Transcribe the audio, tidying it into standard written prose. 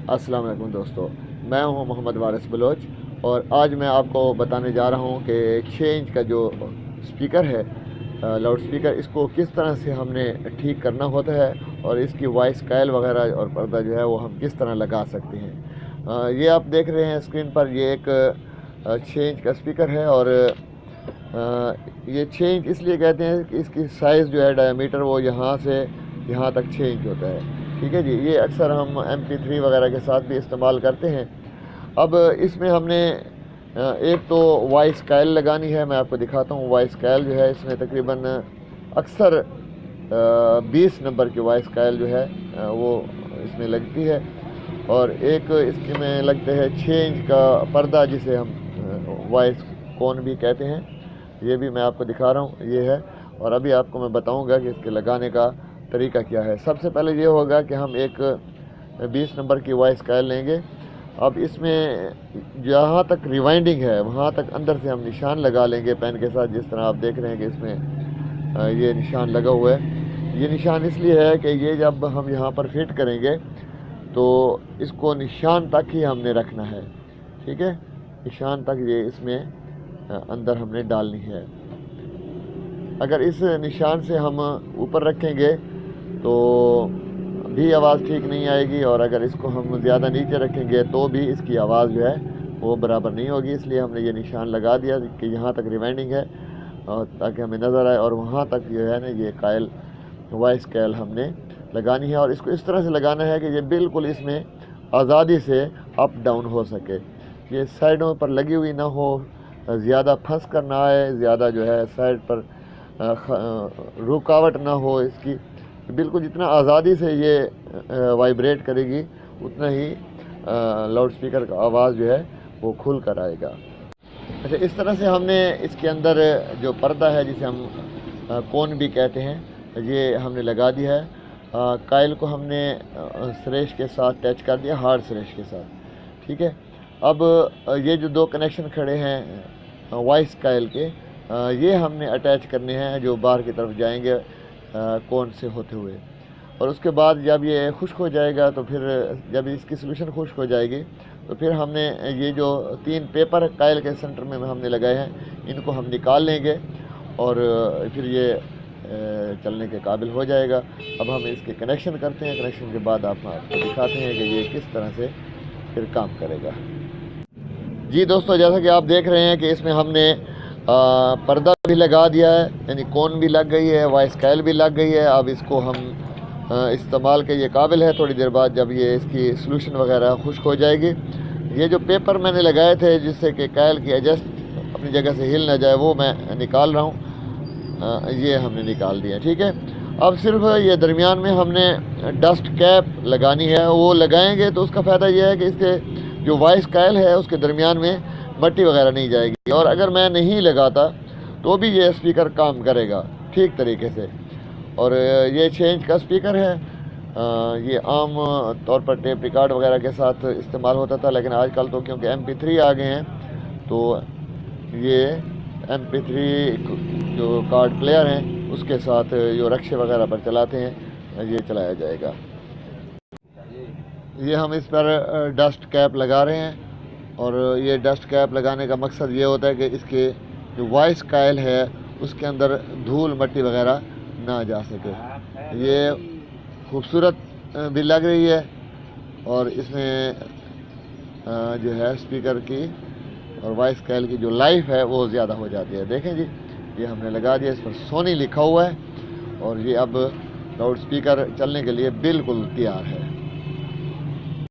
अस्सलाम वालेकुम दोस्तों, मैं हूं मोहम्मद वारिस बलोच और आज मैं आपको बताने जा रहा हूं कि 6 इंच का जो स्पीकर है, लाउड स्पीकर, इसको किस तरह से हमने ठीक करना होता है और इसकी वॉइस कॉइल वगैरह और पर्दा जो है वो हम किस तरह लगा सकते हैं। ये आप देख रहे हैं स्क्रीन पर, ये एक 6 इंच का स्पीकर है और ये 6 इंच इसलिए कहते हैं कि इसकी साइज़ जो है, डायमीटर, वो यहाँ से यहाँ तक 6 इंच होता है। ठीक है जी, ये अक्सर हम MP3 वगैरह के साथ भी इस्तेमाल करते हैं। अब इसमें हमने एक तो वॉइस कॉइल लगानी है। मैं आपको दिखाता हूँ। वॉइस कॉइल जो है इसमें तकरीबन अक्सर 20 नंबर की वॉइस कॉइल जो है वो इसमें लगती है और एक इसके में लगते हैं 6 इंच का पर्दा, जिसे हम वॉइस कोन भी कहते हैं। ये भी मैं आपको दिखा रहा हूँ, ये है। और अभी आपको मैं बताऊँगा कि इसके लगाने का तरीका क्या है। सबसे पहले ये होगा कि हम एक 20 नंबर की वॉइस कॉइल लेंगे। अब इसमें जहाँ तक रिवाइंडिंग है वहाँ तक अंदर से हम निशान लगा लेंगे पेन के साथ, जिस तरह आप देख रहे हैं कि इसमें ये निशान लगा हुआ है। ये निशान इसलिए है कि ये जब हम यहाँ पर फिट करेंगे तो इसको निशान तक ही हमने रखना है। ठीक है, निशान तक ये इसमें अंदर हमने डालनी है। अगर इस निशान से हम ऊपर रखेंगे तो भी आवाज़ ठीक नहीं आएगी और अगर इसको हम ज़्यादा नीचे रखेंगे तो भी इसकी आवाज़ जो है वो बराबर नहीं होगी। इसलिए हमने ये निशान लगा दिया कि यहाँ तक रिवाइंडिंग है और ताकि हमें नज़र आए, और वहाँ तक जो है ना ये कॉइल, वॉइस कॉइल हमने लगानी है। और इसको इस तरह से लगाना है कि ये बिल्कुल इसमें आज़ादी से अप डाउन हो सके, ये साइडों पर लगी हुई ना हो, ज़्यादा फंस कर ना आए, ज़्यादा जो है साइड पर रुकावट ना हो इसकी। बिल्कुल जितना आज़ादी से ये वाइब्रेट करेगी उतना ही लाउड स्पीकर का आवाज़ जो है वो खुल कर आएगा। अच्छा, इस तरह से हमने इसके अंदर जो पर्दा है, जिसे हम कोन भी कहते हैं, ये हमने लगा दिया है। कॉइल को हमने स्रेश के साथ टच कर दिया, हार्ड स्रेश के साथ। ठीक है, अब ये जो दो कनेक्शन खड़े हैं वॉइस कॉइल के, ये हमने अटैच करने हैं जो बाहर की तरफ जाएंगे कोन से होते हुए। और उसके बाद जब ये खुश्क हो जाएगा तो फिर जब इसकी सोल्यूशन खुश्क हो जाएगी तो फिर हमने ये जो 3 पेपर कॉइल के सेंटर में हमने लगाए हैं, इनको हम निकाल लेंगे और फिर ये चलने के काबिल हो जाएगा। अब हम इसके कनेक्शन करते हैं। कनेक्शन के बाद आपको दिखाते हैं कि ये किस तरह से फिर काम करेगा। जी दोस्तों, जैसा कि आप देख रहे हैं कि इसमें हमने पर्दा भी लगा दिया है, यानी कोन भी लग गई है, वॉइस कॉइल भी लग गई है। अब इसको हम इस्तेमाल के ये काबिल है। थोड़ी देर बाद जब ये इसकी सोल्यूशन वगैरह खुश्क हो जाएगी, ये जो पेपर मैंने लगाए थे जिससे कि कॉइल की एडजस्ट अपनी जगह से हिल ना जाए, वो मैं निकाल रहा हूँ। ये हमने निकाल दिया। ठीक है, अब सिर्फ ये दरमियान में हमने डस्ट कैप लगानी है। वो लगाएंगे तो उसका फ़ायदा ये है कि इसके जो वॉइस कॉइल है उसके दरमियान में मट्टी वगैरह नहीं जाएगी, और अगर मैं नहीं लगाता तो भी ये स्पीकर काम करेगा ठीक तरीके से। और ये 6 इंच का स्पीकर है। ये आम तौर पर टेप रिकॉर्ड वगैरह के साथ इस्तेमाल होता था, लेकिन आजकल तो क्योंकि MP3 आ गए हैं तो ये MP3 जो कार्ड प्लेयर हैं उसके साथ जो रक्शे वगैरह पर चलाते हैं ये चलाया जाएगा। ये हम इस पर डस्ट कैप लगा रहे हैं, और ये डस्ट कैप लगाने का मकसद ये होता है कि इसके जो वॉइस कॉइल है उसके अंदर धूल मट्टी वगैरह ना जा सके। ये खूबसूरत भी लग रही है और इसमें जो है स्पीकर की और वॉइस कॉइल की जो लाइफ है वो ज़्यादा हो जाती है। देखें जी, ये हमने लगा दिया, इस पर सोनी लिखा हुआ है और ये अब लाउड स्पीकर चलने के लिए बिल्कुल तैयार है।